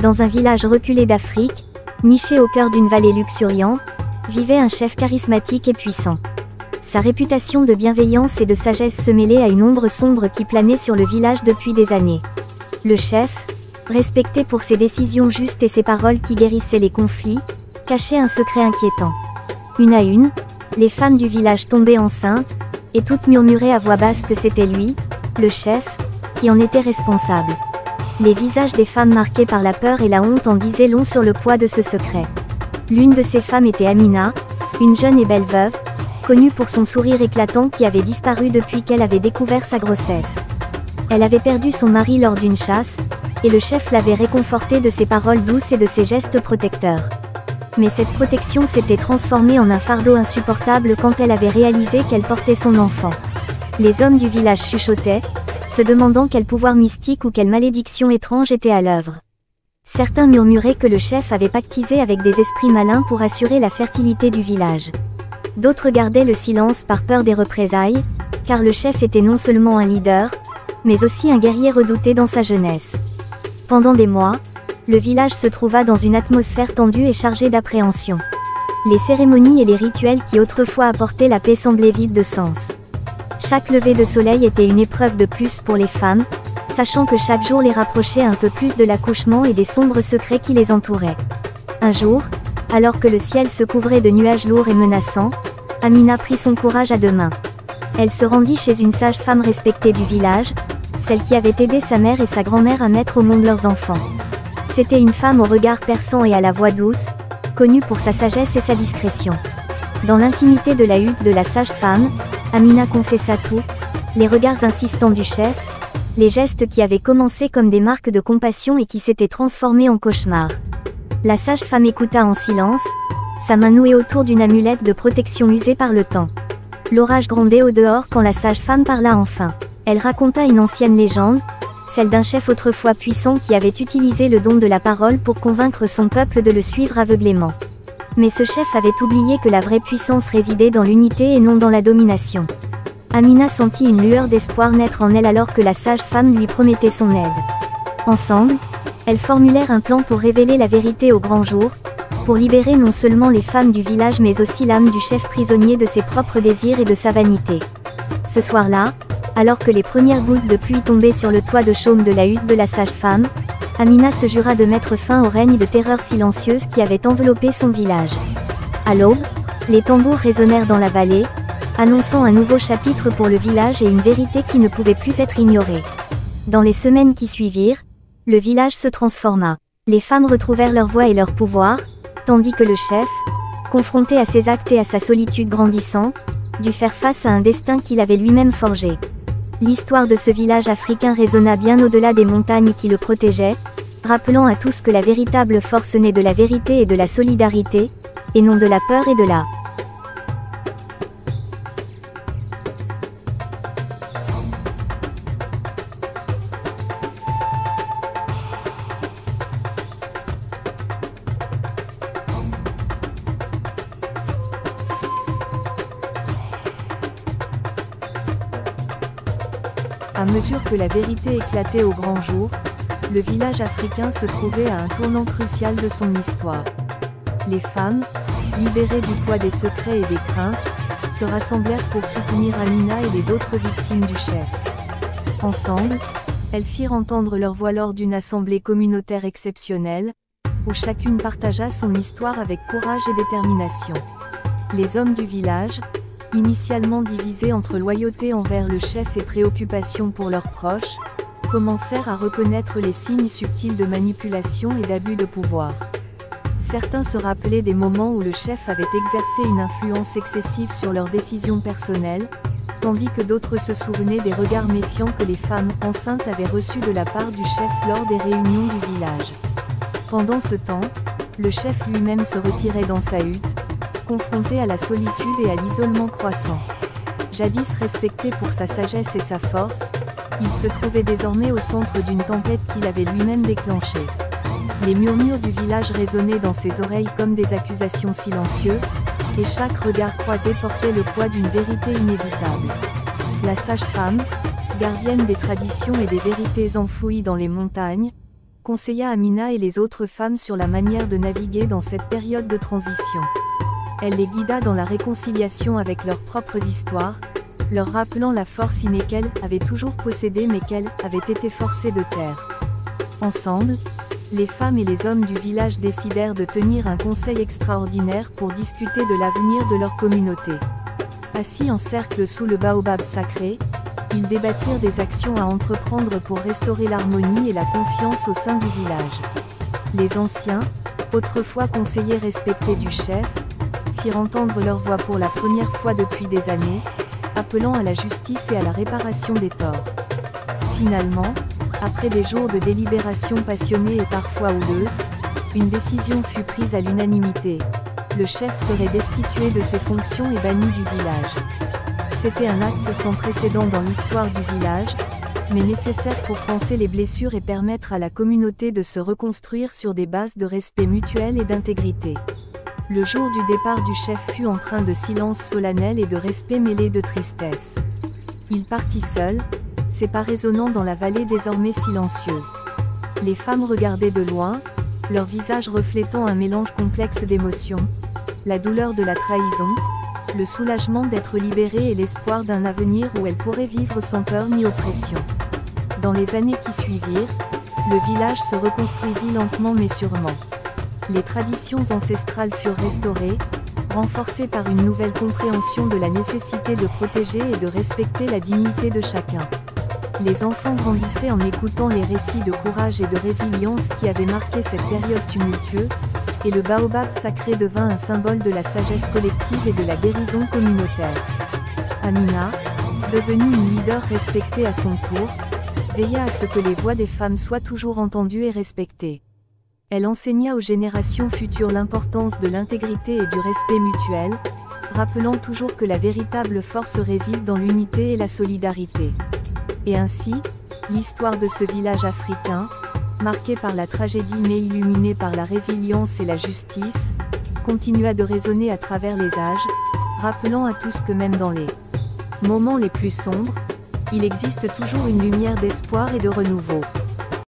Dans un village reculé d'Afrique, niché au cœur d'une vallée luxuriante, vivait un chef charismatique et puissant. Sa réputation de bienveillance et de sagesse se mêlait à une ombre sombre qui planait sur le village depuis des années. Le chef, respecté pour ses décisions justes et ses paroles qui guérissaient les conflits, cachait un secret inquiétant. Une à une, les femmes du village tombaient enceintes, et toutes murmuraient à voix basse que c'était lui, le chef, qui en était responsable. Les visages des femmes marqués par la peur et la honte en disaient long sur le poids de ce secret. L'une de ces femmes était Amina, une jeune et belle veuve, connue pour son sourire éclatant qui avait disparu depuis qu'elle avait découvert sa grossesse. Elle avait perdu son mari lors d'une chasse, et le chef l'avait réconfortée de ses paroles douces et de ses gestes protecteurs. Mais cette protection s'était transformée en un fardeau insupportable quand elle avait réalisé qu'elle portait son enfant. Les hommes du village chuchotaient, se demandant quel pouvoir mystique ou quelle malédiction étrange était à l'œuvre. Certains murmuraient que le chef avait pactisé avec des esprits malins pour assurer la fertilité du village. D'autres gardaient le silence par peur des représailles, car le chef était non seulement un leader, mais aussi un guerrier redouté dans sa jeunesse. Pendant des mois, le village se trouva dans une atmosphère tendue et chargée d'appréhension. Les cérémonies et les rituels qui autrefois apportaient la paix semblaient vides de sens. Chaque lever de soleil était une épreuve de plus pour les femmes, sachant que chaque jour les rapprochait un peu plus de l'accouchement et des sombres secrets qui les entouraient. Un jour, alors que le ciel se couvrait de nuages lourds et menaçants, Amina prit son courage à deux mains. Elle se rendit chez une sage femme respectée du village, celle qui avait aidé sa mère et sa grand-mère à mettre au monde leurs enfants. C'était une femme au regard perçant et à la voix douce, connue pour sa sagesse et sa discrétion. Dans l'intimité de la hutte de la sage femme, Amina confessa tout, les regards insistants du chef, les gestes qui avaient commencé comme des marques de compassion et qui s'étaient transformés en cauchemars. La sage femme écouta en silence, sa main nouée autour d'une amulette de protection usée par le temps. L'orage grondait au dehors quand la sage femme parla enfin. Elle raconta une ancienne légende, celle d'un chef autrefois puissant qui avait utilisé le don de la parole pour convaincre son peuple de le suivre aveuglément. Mais ce chef avait oublié que la vraie puissance résidait dans l'unité et non dans la domination. Amina sentit une lueur d'espoir naître en elle alors que la sage femme lui promettait son aide. Ensemble, elles formulèrent un plan pour révéler la vérité au grand jour, pour libérer non seulement les femmes du village mais aussi l'âme du chef prisonnier de ses propres désirs et de sa vanité. Ce soir-là, alors que les premières gouttes de pluie tombaient sur le toit de chaume de la hutte de la sage femme, Amina se jura de mettre fin au règne de terreur silencieuse qui avait enveloppé son village. À l'aube, les tambours résonnèrent dans la vallée, annonçant un nouveau chapitre pour le village et une vérité qui ne pouvait plus être ignorée. Dans les semaines qui suivirent, le village se transforma. Les femmes retrouvèrent leur voix et leur pouvoir, tandis que le chef, confronté à ses actes et à sa solitude grandissante, dut faire face à un destin qu'il avait lui-même forgé. L'histoire de ce village africain résonna bien au-delà des montagnes qui le protégeaient, rappelant à tous que la véritable force naît de la vérité et de la solidarité, et non de la peur et de la À mesure que la vérité éclatait au grand jour, le village africain se trouvait à un tournant crucial de son histoire. Les femmes, libérées du poids des secrets et des craintes, se rassemblèrent pour soutenir Amina et les autres victimes du chef. Ensemble, elles firent entendre leur voix lors d'une assemblée communautaire exceptionnelle, où chacune partagea son histoire avec courage et détermination. Les hommes du village, initialement divisés entre loyauté envers le chef et préoccupation pour leurs proches, commencèrent à reconnaître les signes subtils de manipulation et d'abus de pouvoir. Certains se rappelaient des moments où le chef avait exercé une influence excessive sur leurs décisions personnelles, tandis que d'autres se souvenaient des regards méfiants que les femmes enceintes avaient reçus de la part du chef lors des réunions du village. Pendant ce temps, le chef lui-même se retirait dans sa hutte, confronté à la solitude et à l'isolement croissant. Jadis respecté pour sa sagesse et sa force, il se trouvait désormais au centre d'une tempête qu'il avait lui-même déclenchée. Les murmures du village résonnaient dans ses oreilles comme des accusations silencieuses, et chaque regard croisé portait le poids d'une vérité inévitable. La sage femme, gardienne des traditions et des vérités enfouies dans les montagnes, conseilla Amina et les autres femmes sur la manière de naviguer dans cette période de transition. Elle les guida dans la réconciliation avec leurs propres histoires, leur rappelant la force innée qu'elles avaient toujours possédée mais qu'elles avaient été forcées de taire. Ensemble, les femmes et les hommes du village décidèrent de tenir un conseil extraordinaire pour discuter de l'avenir de leur communauté. Assis en cercle sous le baobab sacré, ils débattirent des actions à entreprendre pour restaurer l'harmonie et la confiance au sein du village. Les anciens, autrefois conseillers respectés du chef, firent entendre leur voix pour la première fois depuis des années, appelant à la justice et à la réparation des torts. Finalement, après des jours de délibération passionnée et parfois houleux, une décision fut prise à l'unanimité. Le chef serait destitué de ses fonctions et banni du village. C'était un acte sans précédent dans l'histoire du village, mais nécessaire pour panser les blessures et permettre à la communauté de se reconstruire sur des bases de respect mutuel et d'intégrité. Le jour du départ du chef fut empreint de silence solennel et de respect mêlé de tristesse. Il partit seul, ses pas résonnant dans la vallée désormais silencieuse. Les femmes regardaient de loin, leurs visages reflétant un mélange complexe d'émotions, la douleur de la trahison, le soulagement d'être libérée et l'espoir d'un avenir où elles pourraient vivre sans peur ni oppression. Dans les années qui suivirent, le village se reconstruisit lentement mais sûrement. Les traditions ancestrales furent restaurées, renforcées par une nouvelle compréhension de la nécessité de protéger et de respecter la dignité de chacun. Les enfants grandissaient en écoutant les récits de courage et de résilience qui avaient marqué cette période tumultueuse, et le baobab sacré devint un symbole de la sagesse collective et de la guérison communautaire. Amina, devenue une leader respectée à son tour, veilla à ce que les voix des femmes soient toujours entendues et respectées. Elle enseigna aux générations futures l'importance de l'intégrité et du respect mutuel, rappelant toujours que la véritable force réside dans l'unité et la solidarité. Et ainsi, l'histoire de ce village africain, marqué par la tragédie mais illuminé par la résilience et la justice, continua de résonner à travers les âges, rappelant à tous que même dans les moments les plus sombres, il existe toujours une lumière d'espoir et de renouveau.